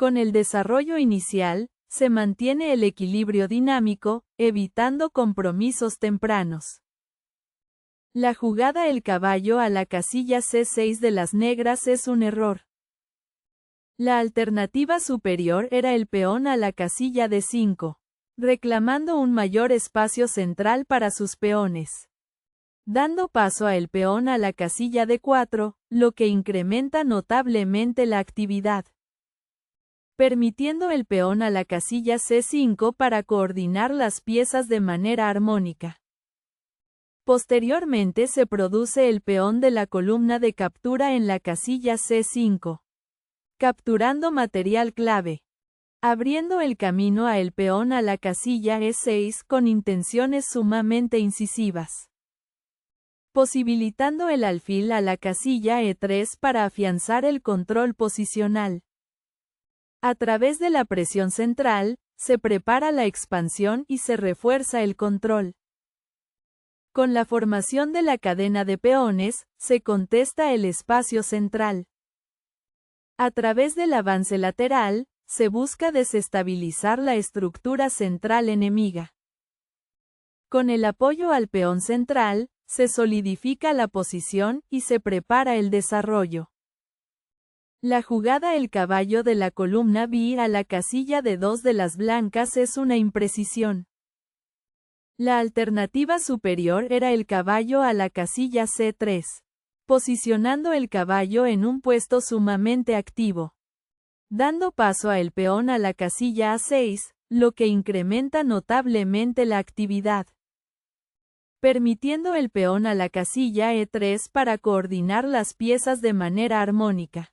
Con el desarrollo inicial, se mantiene el equilibrio dinámico, evitando compromisos tempranos. La jugada el caballo a la casilla C6 de las negras es un error. La alternativa superior era el peón a la casilla D5, reclamando un mayor espacio central para sus peones. Dando paso a el peón a la casilla D4, lo que incrementa notablemente la actividad. Permitiendo el peón a la casilla C5 para coordinar las piezas de manera armónica. Posteriormente se produce el peón de la columna de captura en la casilla C5, capturando material clave, abriendo el camino a el peón a la casilla E6 con intenciones sumamente incisivas, posibilitando el alfil a la casilla E3 para afianzar el control posicional. A través de la presión central, se prepara la expansión y se refuerza el control. Con la formación de la cadena de peones, se contesta el espacio central. A través del avance lateral, se busca desestabilizar la estructura central enemiga. Con el apoyo al peón central, se solidifica la posición y se prepara el desarrollo. La jugada el caballo de la columna B a la casilla D2 de las blancas es una imprecisión. La alternativa superior era el caballo a la casilla C3, posicionando el caballo en un puesto sumamente activo. Dando paso a el peón a la casilla A6, lo que incrementa notablemente la actividad. Permitiendo el peón a la casilla E3 para coordinar las piezas de manera armónica.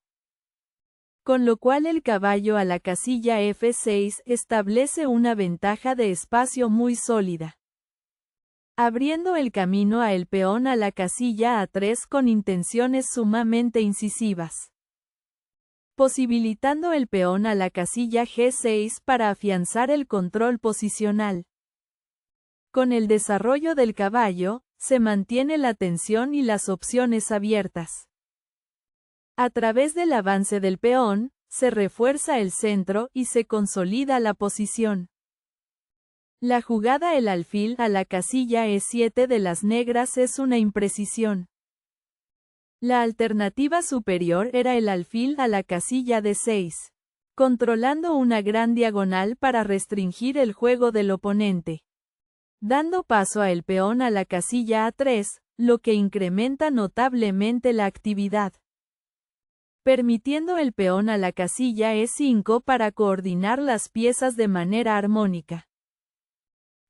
Con lo cual el caballo a la casilla F6 establece una ventaja de espacio muy sólida. Abriendo el camino a el peón a la casilla A3 con intenciones sumamente incisivas. Posibilitando el peón a la casilla G6 para afianzar el control posicional. Con el desarrollo del caballo, se mantiene la tensión y las opciones abiertas. A través del avance del peón, se refuerza el centro y se consolida la posición. La jugada el alfil a la casilla E7 de las negras es una imprecisión. La alternativa superior era el alfil a la casilla D6, controlando una gran diagonal para restringir el juego del oponente. Dando paso a el peón a la casilla A3, lo que incrementa notablemente la actividad. Permitiendo el peón a la casilla E5 para coordinar las piezas de manera armónica.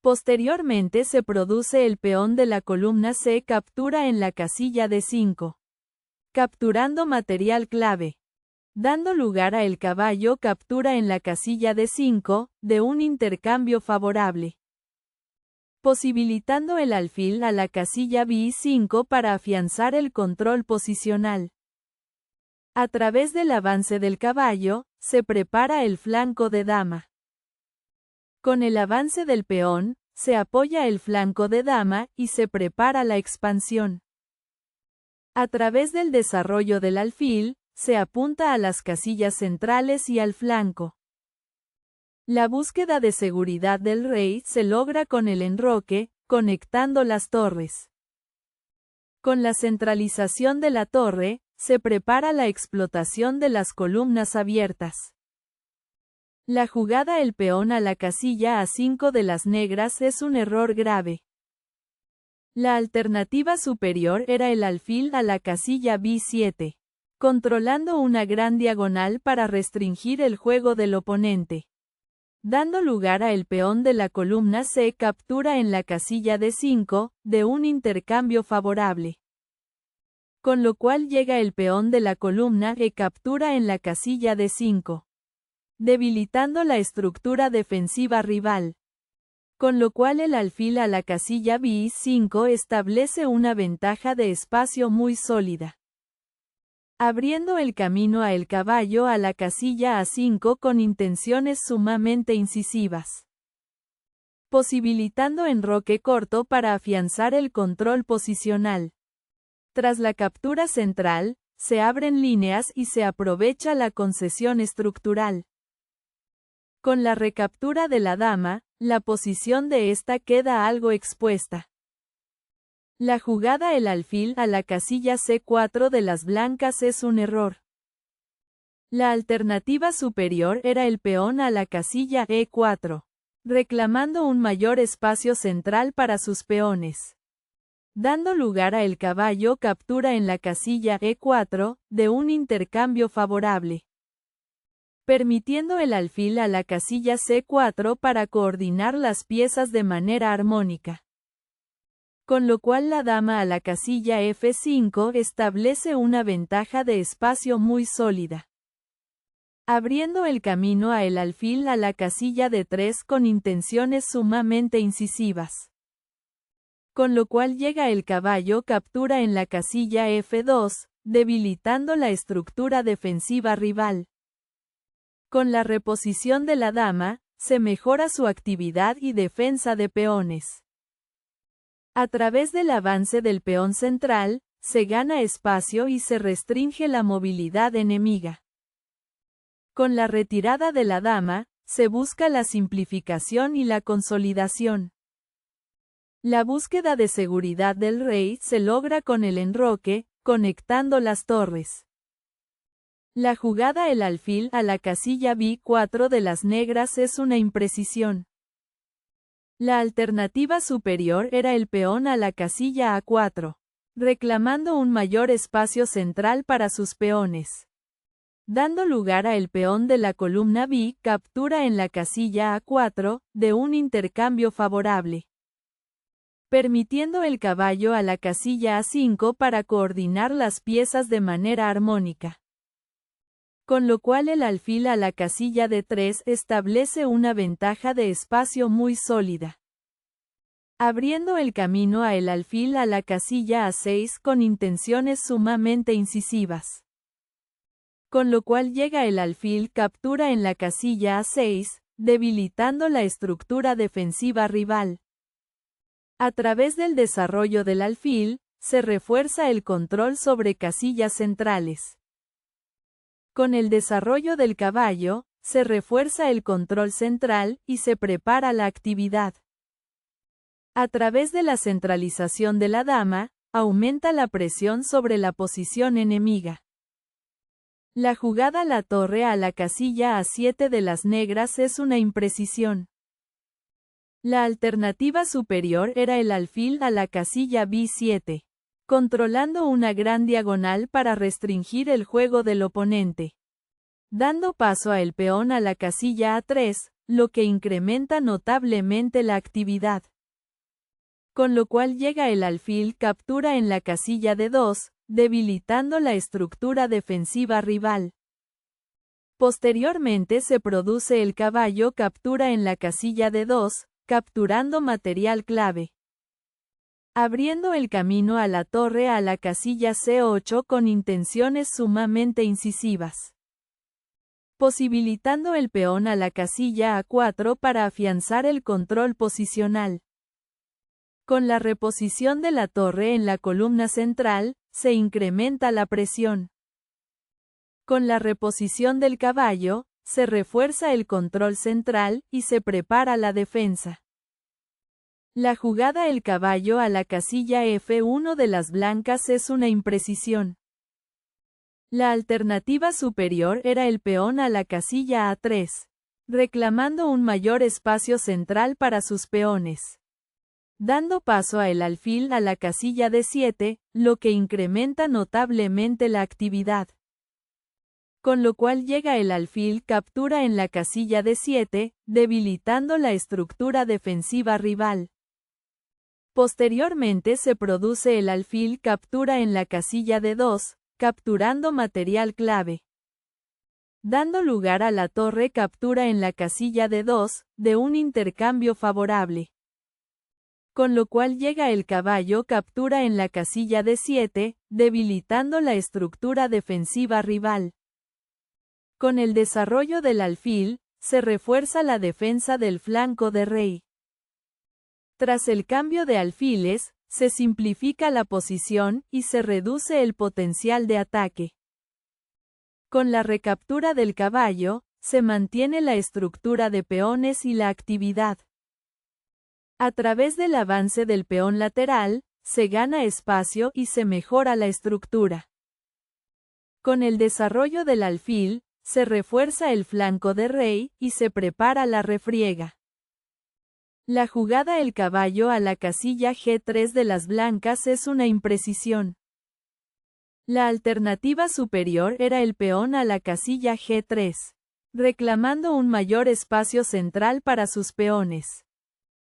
Posteriormente se produce el peón de la columna C captura en la casilla D5, capturando material clave, dando lugar a el caballo captura en la casilla D5, de un intercambio favorable. Posibilitando el alfil a la casilla B5 para afianzar el control posicional. A través del avance del caballo, se prepara el flanco de dama. Con el avance del peón, se apoya el flanco de dama y se prepara la expansión. A través del desarrollo del alfil, se apunta a las casillas centrales y al flanco. La búsqueda de seguridad del rey se logra con el enroque, conectando las torres. Con la centralización de la torre, se prepara la explotación de las columnas abiertas. La jugada el peón a la casilla A5 de las negras es un error grave. La alternativa superior era el alfil a la casilla B7, controlando una gran diagonal para restringir el juego del oponente. Dando lugar a el peón de la columna C captura en la casilla D5, de un intercambio favorable. Con lo cual llega el peón de la columna E captura en la casilla D5, debilitando la estructura defensiva rival. Con lo cual el alfil a la casilla B5 establece una ventaja de espacio muy sólida. Abriendo el camino a el caballo a la casilla A5 con intenciones sumamente incisivas. Posibilitando enroque corto para afianzar el control posicional. Tras la captura central, se abren líneas y se aprovecha la concesión estructural. Con la recaptura de la dama, la posición de esta queda algo expuesta. La jugada el alfil a la casilla C4 de las blancas es un error. La alternativa superior era el peón a la casilla E4, reclamando un mayor espacio central para sus peones. Dando lugar a el caballo captura en la casilla E4, de un intercambio favorable, permitiendo el alfil a la casilla C4 para coordinar las piezas de manera armónica. Con lo cual la dama a la casilla F5 establece una ventaja de espacio muy sólida, abriendo el camino a el alfil a la casilla D3 con intenciones sumamente incisivas. Con lo cual llega el caballo captura en la casilla F2, debilitando la estructura defensiva rival. Con la reposición de la dama, se mejora su actividad y defensa de peones. A través del avance del peón central, se gana espacio y se restringe la movilidad enemiga. Con la retirada de la dama, se busca la simplificación y la consolidación. La búsqueda de seguridad del rey se logra con el enroque, conectando las torres. La jugada el alfil a la casilla B4 de las negras es una imprecisión. La alternativa superior era el peón a la casilla A4, reclamando un mayor espacio central para sus peones. Dando lugar a el peón de la columna B captura en la casilla A4, de un intercambio favorable, permitiendo el caballo a la casilla A5 para coordinar las piezas de manera armónica. Con lo cual el alfil a la casilla D3 establece una ventaja de espacio muy sólida, abriendo el camino a el alfil a la casilla A6 con intenciones sumamente incisivas. Con lo cual llega el alfil captura en la casilla A6, debilitando la estructura defensiva rival. A través del desarrollo del alfil, se refuerza el control sobre casillas centrales. Con el desarrollo del caballo, se refuerza el control central y se prepara la actividad. A través de la centralización de la dama, aumenta la presión sobre la posición enemiga. La jugada la torre a la casilla A7 de las negras es una imprecisión. La alternativa superior era el alfil a la casilla B7, controlando una gran diagonal para restringir el juego del oponente, dando paso a el peón a la casilla A3, lo que incrementa notablemente la actividad. Con lo cual llega el alfil captura en la casilla D2, debilitando la estructura defensiva rival. Posteriormente se produce el caballo captura en la casilla D2, capturando material clave, abriendo el camino a la torre a la casilla C8 con intenciones sumamente incisivas, posibilitando el peón a la casilla A4 para afianzar el control posicional. Con la reposición de la torre en la columna central, se incrementa la presión. Con la reposición del caballo, se refuerza el control central y se prepara la defensa. La jugada el caballo a la casilla F1 de las blancas es una imprecisión. La alternativa superior era el peón a la casilla A3, reclamando un mayor espacio central para sus peones, dando paso a el alfil a la casilla D7, lo que incrementa notablemente la actividad. Con lo cual llega el alfil captura en la casilla D7, debilitando la estructura defensiva rival. Posteriormente se produce el alfil captura en la casilla D2, capturando material clave, dando lugar a la torre captura en la casilla D2, de un intercambio favorable. Con lo cual llega el caballo captura en la casilla D7, debilitando la estructura defensiva rival. Con el desarrollo del alfil, se refuerza la defensa del flanco de rey. Tras el cambio de alfiles, se simplifica la posición y se reduce el potencial de ataque. Con la recaptura del caballo, se mantiene la estructura de peones y la actividad. A través del avance del peón lateral, se gana espacio y se mejora la estructura. Con el desarrollo del alfil, se refuerza el flanco de rey y se prepara la refriega. La jugada el caballo a la casilla G3 de las blancas es una imprecisión. La alternativa superior era el peón a la casilla G3, reclamando un mayor espacio central para sus peones.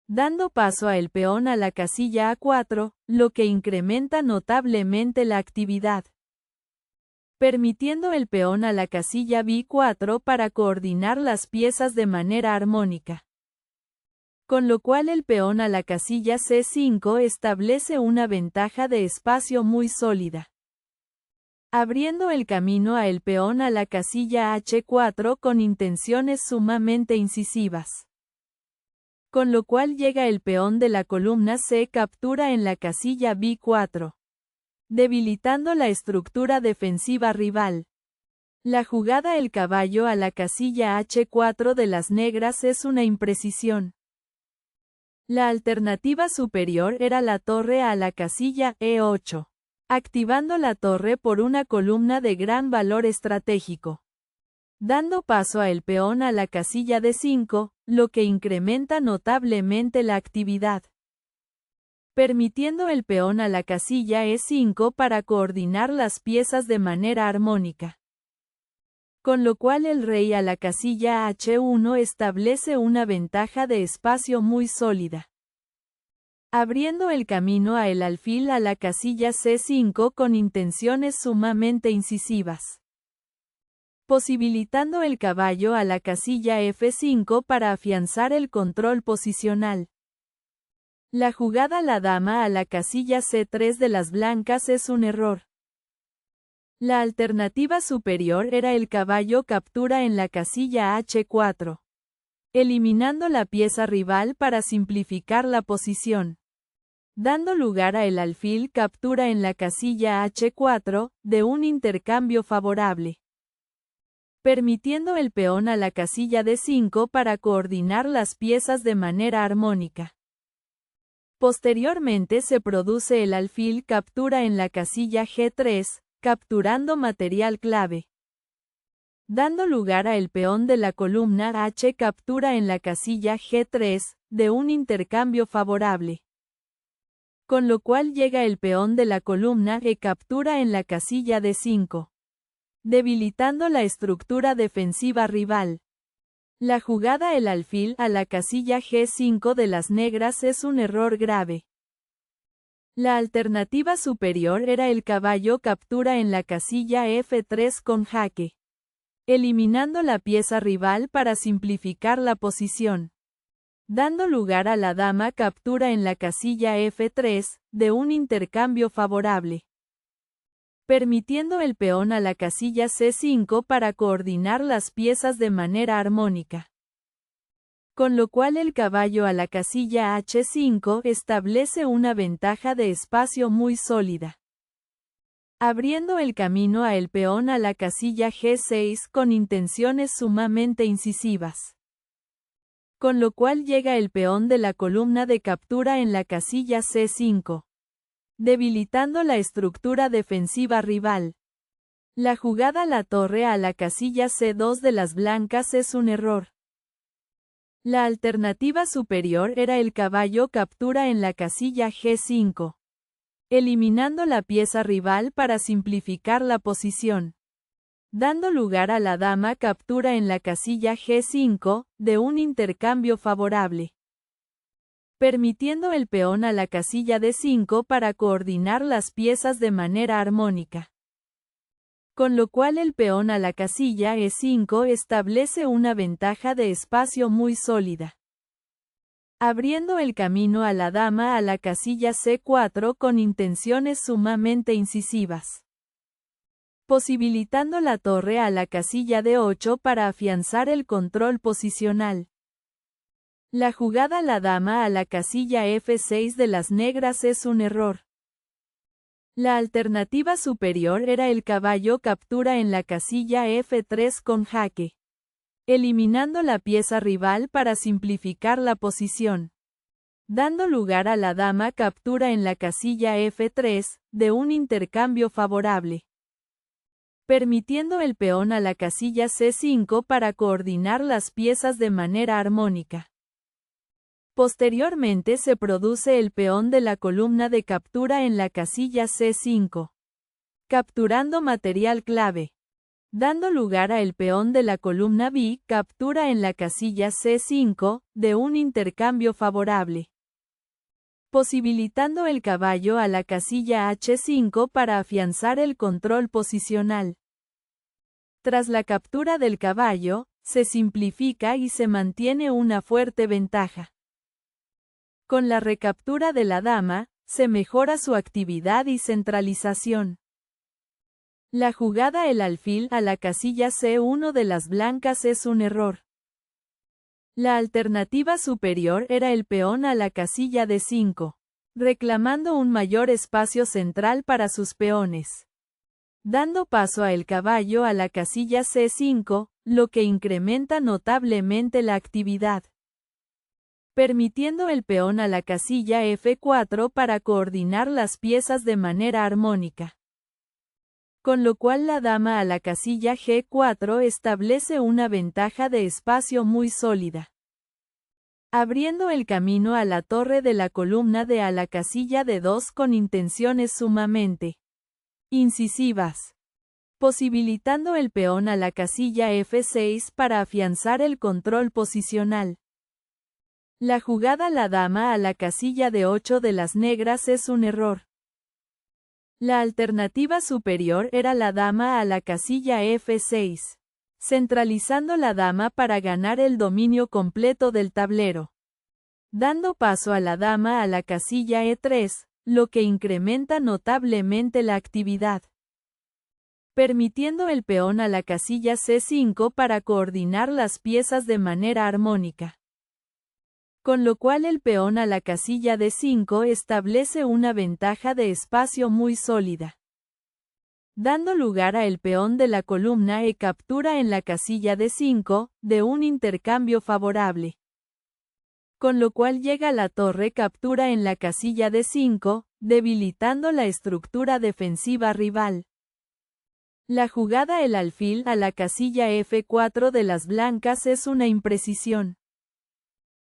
Dando paso a el peón a la casilla A4, lo que incrementa notablemente la actividad. Permitiendo el peón a la casilla B4 para coordinar las piezas de manera armónica. Con lo cual el peón a la casilla C5 establece una ventaja de espacio muy sólida. Abriendo el camino a el peón a la casilla H4 con intenciones sumamente incisivas. Con lo cual llega el peón de la columna C captura en la casilla B4. Debilitando la estructura defensiva rival. La jugada el caballo a la casilla H4 de las negras es una imprecisión. La alternativa superior era la torre a la casilla E8, activando la torre por una columna de gran valor estratégico. Dando paso a el peón a la casilla D5, lo que incrementa notablemente la actividad. Permitiendo el peón a la casilla E5 para coordinar las piezas de manera armónica. Con lo cual el rey a la casilla H1 establece una ventaja de espacio muy sólida. Abriendo el camino a el alfil a la casilla C5 con intenciones sumamente incisivas. Posibilitando el caballo a la casilla F5 para afianzar el control posicional. La jugada la dama a la casilla C3 de las blancas es un error. La alternativa superior era el caballo captura en la casilla H4, eliminando la pieza rival para simplificar la posición. Dando lugar a el alfil captura en la casilla H4, de un intercambio favorable. Permitiendo el peón a la casilla D5 para coordinar las piezas de manera armónica. Posteriormente se produce el alfil captura en la casilla G3, capturando material clave. Dando lugar a el peón de la columna H captura en la casilla G3, de un intercambio favorable. Con lo cual llega el peón de la columna E captura en la casilla D5. Debilitando la estructura defensiva rival. La jugada el alfil a la casilla G5 de las negras es un error grave. La alternativa superior era el caballo captura en la casilla F3 con jaque. Eliminando la pieza rival para simplificar la posición. Dando lugar a la dama captura en la casilla F3, de un intercambio favorable. Permitiendo el peón a la casilla C5 para coordinar las piezas de manera armónica. Con lo cual el caballo a la casilla H5 establece una ventaja de espacio muy sólida. Abriendo el camino a el peón a la casilla G6 con intenciones sumamente incisivas. Con lo cual llega el peón de la columna de captura en la casilla C5. Debilitando la estructura defensiva rival. La jugada la torre a la casilla C2 de las blancas es un error. La alternativa superior era el caballo captura en la casilla G5. Eliminando la pieza rival para simplificar la posición. Dando lugar a la dama captura en la casilla G5, de un intercambio favorable. Permitiendo el peón a la casilla D5 para coordinar las piezas de manera armónica. Con lo cual el peón a la casilla E5 establece una ventaja de espacio muy sólida. Abriendo el camino a la dama a la casilla C4 con intenciones sumamente incisivas. Posibilitando la torre a la casilla D8 para afianzar el control posicional. La jugada la dama a la casilla F6 de las negras es un error. La alternativa superior era el caballo captura en la casilla F3 con jaque. eliminando la pieza rival para simplificar la posición. Dando lugar a la dama captura en la casilla F3, de un intercambio favorable. Permitiendo el peón a la casilla C5 para coordinar las piezas de manera armónica. Posteriormente se produce el peón de la columna de captura en la casilla C5. Capturando material clave. Dando lugar a el peón de la columna B, captura en la casilla C5, de un intercambio favorable. Posibilitando el caballo a la casilla H5 para afianzar el control posicional. Tras la captura del caballo, se simplifica y se mantiene una fuerte ventaja. Con la recaptura de la dama, se mejora su actividad y centralización. La jugada el alfil a la casilla C1 de las blancas es un error. La alternativa superior era el peón a la casilla D5, reclamando un mayor espacio central para sus peones. Dando paso a el caballo a la casilla C5, lo que incrementa notablemente la actividad. Permitiendo el peón a la casilla F4 para coordinar las piezas de manera armónica. Con lo cual la dama a la casilla G4 establece una ventaja de espacio muy sólida. Abriendo el camino a la torre de la columna D a la casilla D2 con intenciones sumamente incisivas. Posibilitando el peón a la casilla F6 para afianzar el control posicional. La jugada la dama a la casilla D8 de las negras es un error. La alternativa superior era la dama a la casilla F6, centralizando la dama para ganar el dominio completo del tablero. Dando paso a la dama a la casilla E3, lo que incrementa notablemente la actividad. Permitiendo el peón a la casilla C5 para coordinar las piezas de manera armónica. Con lo cual el peón a la casilla D5 establece una ventaja de espacio muy sólida. Dando lugar a el peón de la columna E captura en la casilla D5, de un intercambio favorable. Con lo cual llega la torre captura en la casilla D5, debilitando la estructura defensiva rival. La jugada el alfil a la casilla F4 de las blancas es una imprecisión.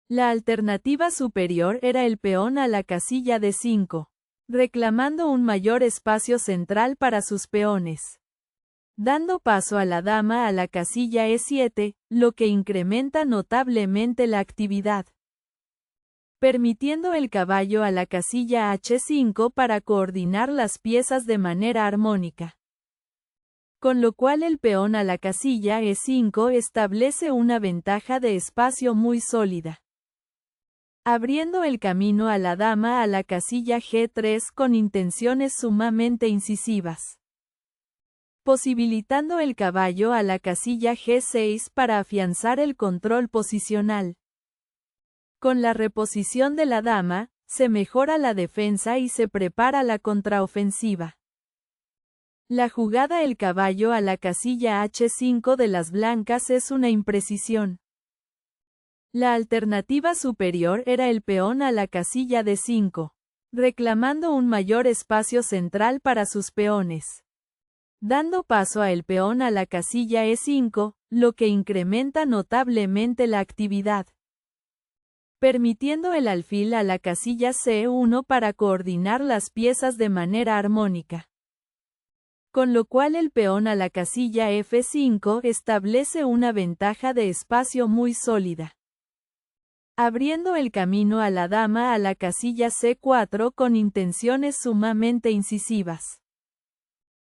La alternativa superior era el peón a la casilla D5, reclamando un mayor espacio central para sus peones. Dando paso a la dama a la casilla E7, lo que incrementa notablemente la actividad. Permitiendo el caballo a la casilla H5 para coordinar las piezas de manera armónica. Con lo cual el peón a la casilla E5 establece una ventaja de espacio muy sólida. Abriendo el camino a la dama a la casilla G3 con intenciones sumamente incisivas. Posibilitando el caballo a la casilla G6 para afianzar el control posicional. Con la reposición de la dama, se mejora la defensa y se prepara la contraofensiva. La jugada el caballo a la casilla H5 de las blancas es una imprecisión. La alternativa superior era el peón a la casilla D5, reclamando un mayor espacio central para sus peones. Dando paso a el peón a la casilla E5, lo que incrementa notablemente la actividad. Permitiendo el alfil a la casilla C1 para coordinar las piezas de manera armónica. Con lo cual el peón a la casilla F5 establece una ventaja de espacio muy sólida. Abriendo el camino a la dama a la casilla C4 con intenciones sumamente incisivas.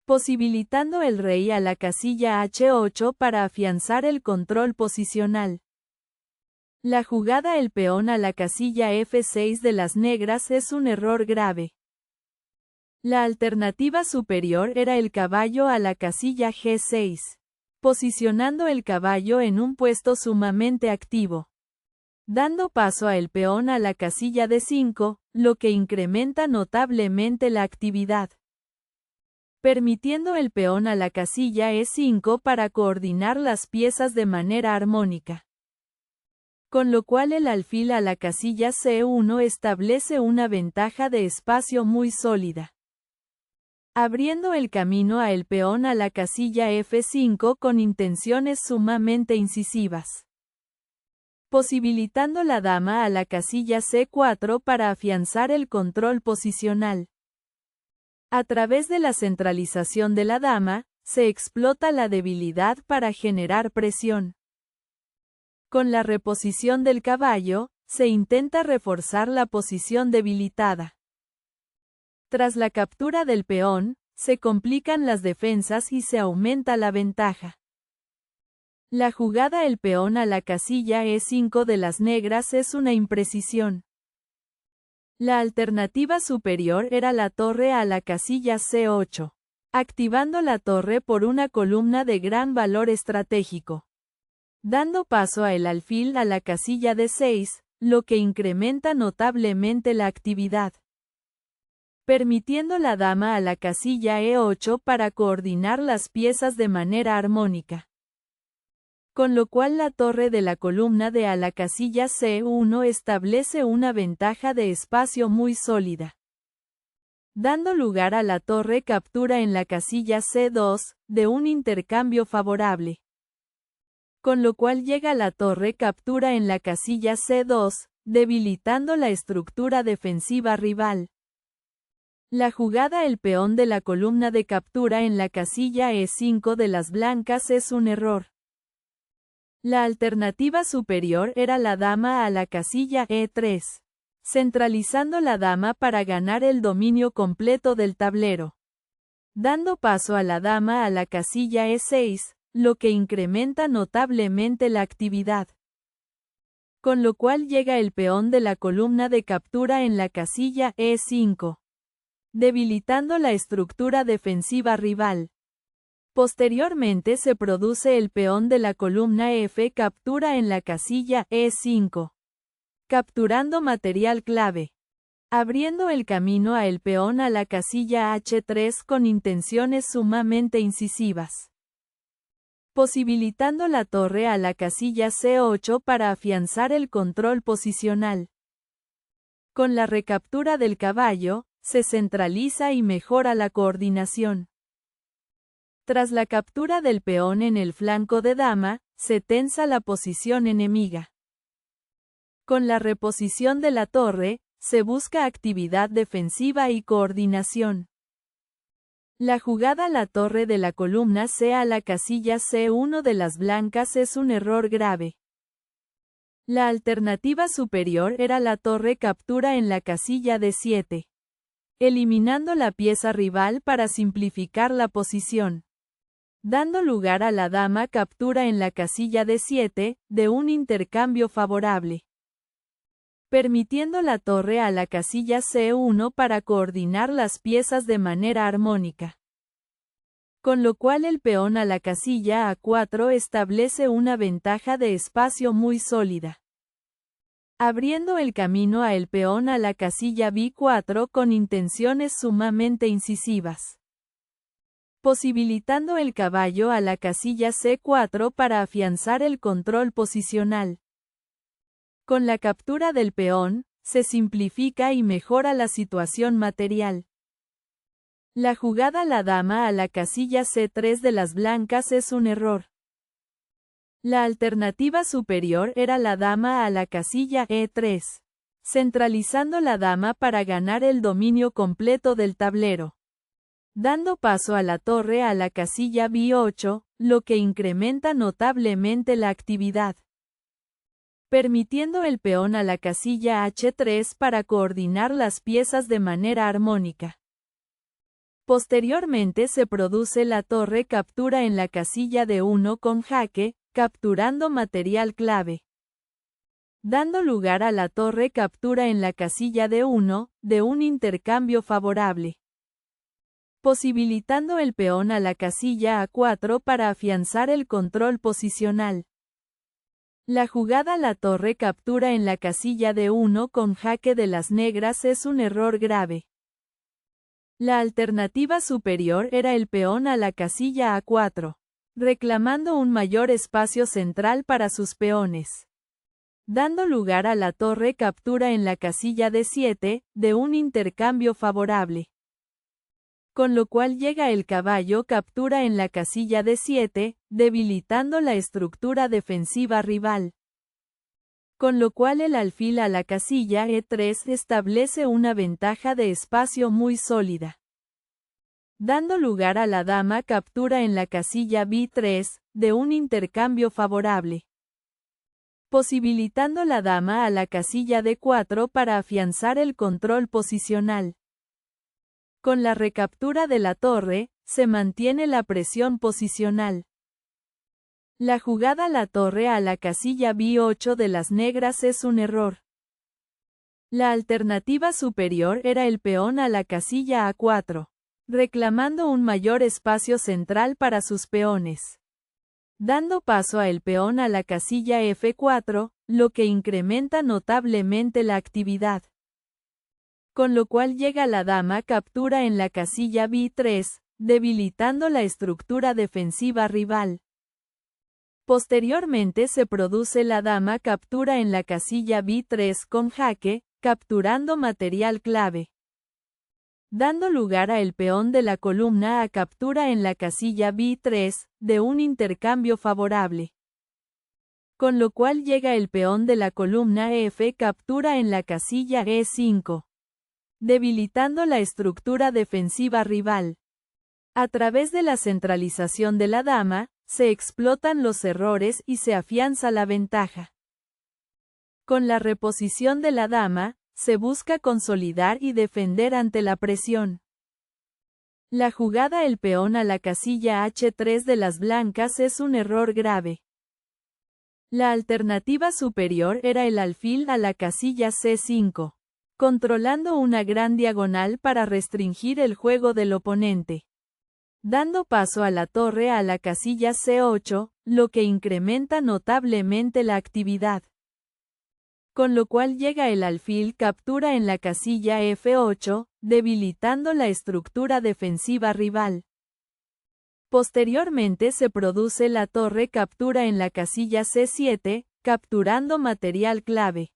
Posibilitando el rey a la casilla H8 para afianzar el control posicional. La jugada el peón a la casilla F6 de las negras es un error grave. La alternativa superior era el caballo a la casilla G6, posicionando el caballo en un puesto sumamente activo. Dando paso a el peón a la casilla D5, lo que incrementa notablemente la actividad. permitiendo el peón a la casilla E5 para coordinar las piezas de manera armónica. Con lo cual el alfil a la casilla C1 establece una ventaja de espacio muy sólida, abriendo el camino a el peón a la casilla F5 con intenciones sumamente incisivas, posibilitando la dama a la casilla C4 para afianzar el control posicional. A través de la centralización de la dama, se explota la debilidad para generar presión. Con la reposición del caballo, se intenta reforzar la posición debilitada. Tras la captura del peón, se complican las defensas y se aumenta la ventaja. La jugada el peón a la casilla E5 de las negras es una imprecisión. La alternativa superior era la torre a la casilla C8, activando la torre por una columna de gran valor estratégico, dando paso a el alfil a la casilla D6, lo que incrementa notablemente la actividad, permitiendo la dama a la casilla E8 para coordinar las piezas de manera armónica. Con lo cual la torre de la columna de a la casilla C1 establece una ventaja de espacio muy sólida, dando lugar a la torre captura en la casilla C2, de un intercambio favorable. Con lo cual llega la torre captura en la casilla C2, debilitando la estructura defensiva rival. La jugada el peón de la columna de captura en la casilla E5 de las blancas es un error. La alternativa superior era la dama a la casilla E3, centralizando la dama para ganar el dominio completo del tablero, dando paso a la dama a la casilla E6, lo que incrementa notablemente la actividad. Con lo cual llega el peón de la columna de captura en la casilla E5, debilitando la estructura defensiva rival. Posteriormente se produce el peón de la columna F captura en la casilla E5, capturando material clave, abriendo el camino a el peón a la casilla H3 con intenciones sumamente incisivas, posibilitando la torre a la casilla C8 para afianzar el control posicional. Con la recaptura del caballo, se centraliza y mejora la coordinación. Tras la captura del peón en el flanco de dama, se tensa la posición enemiga. Con la reposición de la torre, se busca actividad defensiva y coordinación. La jugada la torre de la columna C a la casilla C1 de las blancas es un error grave. La alternativa superior era la torre captura en la casilla D7, eliminando la pieza rival para simplificar la posición, dando lugar a la dama captura en la casilla D7, de un intercambio favorable, permitiendo la torre a la casilla C1 para coordinar las piezas de manera armónica. Con lo cual el peón a la casilla A4 establece una ventaja de espacio muy sólida, abriendo el camino a el peón a la casilla B4 con intenciones sumamente incisivas, posibilitando el caballo a la casilla C4 para afianzar el control posicional. Con la captura del peón, se simplifica y mejora la situación material. La jugada la dama a la casilla C3 de las blancas es un error. La alternativa superior era la dama a la casilla E3, centralizando la dama para ganar el dominio completo del tablero, dando paso a la torre a la casilla B8, lo que incrementa notablemente la actividad, permitiendo el peón a la casilla H3 para coordinar las piezas de manera armónica. Posteriormente se produce la torre captura en la casilla D1 con jaque, capturando material clave, dando lugar a la torre captura en la casilla D1, de un intercambio favorable, posibilitando el peón a la casilla A4 para afianzar el control posicional. La jugada la torre captura en la casilla D1 con jaque de las negras es un error grave. La alternativa superior era el peón a la casilla A4, reclamando un mayor espacio central para sus peones, dando lugar a la torre captura en la casilla D7, de un intercambio favorable. Con lo cual llega el caballo captura en la casilla D7, debilitando la estructura defensiva rival. Con lo cual el alfil a la casilla E3 establece una ventaja de espacio muy sólida, dando lugar a la dama captura en la casilla B3, de un intercambio favorable, posibilitando la dama a la casilla D4 para afianzar el control posicional. Con la recaptura de la torre, se mantiene la presión posicional. La jugada la torre a la casilla B8 de las negras es un error. La alternativa superior era el peón a la casilla A4, reclamando un mayor espacio central para sus peones, dando paso a el peón a la casilla F4, lo que incrementa notablemente la actividad. Con lo cual llega la dama captura en la casilla B3, debilitando la estructura defensiva rival. Posteriormente se produce la dama captura en la casilla B3 con jaque, capturando material clave, dando lugar a el peón de la columna a captura en la casilla B3, de un intercambio favorable. Con lo cual llega el peón de la columna F captura en la casilla E5, debilitando la estructura defensiva rival. A través de la centralización de la dama, se explotan los errores y se afianza la ventaja. Con la reposición de la dama, se busca consolidar y defender ante la presión. La jugada el peón a la casilla H3 de las blancas es un error grave. La alternativa superior era el alfil a la casilla C5, controlando una gran diagonal para restringir el juego del oponente, dando paso a la torre a la casilla C8, lo que incrementa notablemente la actividad. Con lo cual llega el alfil captura en la casilla F8, debilitando la estructura defensiva rival. Posteriormente se produce la torre captura en la casilla C7, capturando material clave,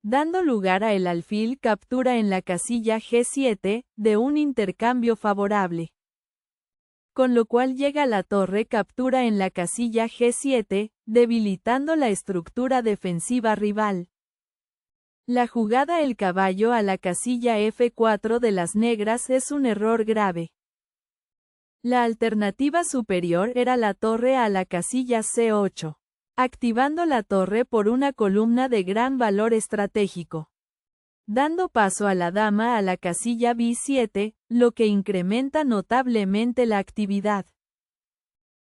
dando lugar a el alfil captura en la casilla G7, de un intercambio favorable. Con lo cual llega la torre captura en la casilla G7, debilitando la estructura defensiva rival. La jugada el caballo a la casilla F4 de las negras es un error grave. La alternativa superior era la torre a la casilla C8, activando la torre por una columna de gran valor estratégico, dando paso a la dama a la casilla B7, lo que incrementa notablemente la actividad,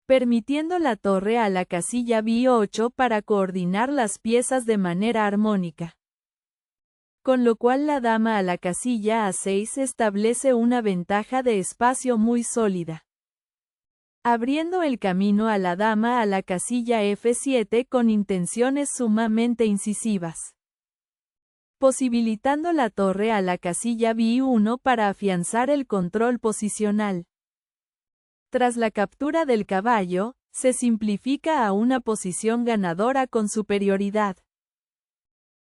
permitiendo la torre a la casilla B8 para coordinar las piezas de manera armónica. Con lo cual la dama a la casilla A6 establece una ventaja de espacio muy sólida, abriendo el camino a la dama a la casilla F7 con intenciones sumamente incisivas, posibilitando la torre a la casilla B1 para afianzar el control posicional. Tras la captura del caballo, se simplifica a una posición ganadora con superioridad.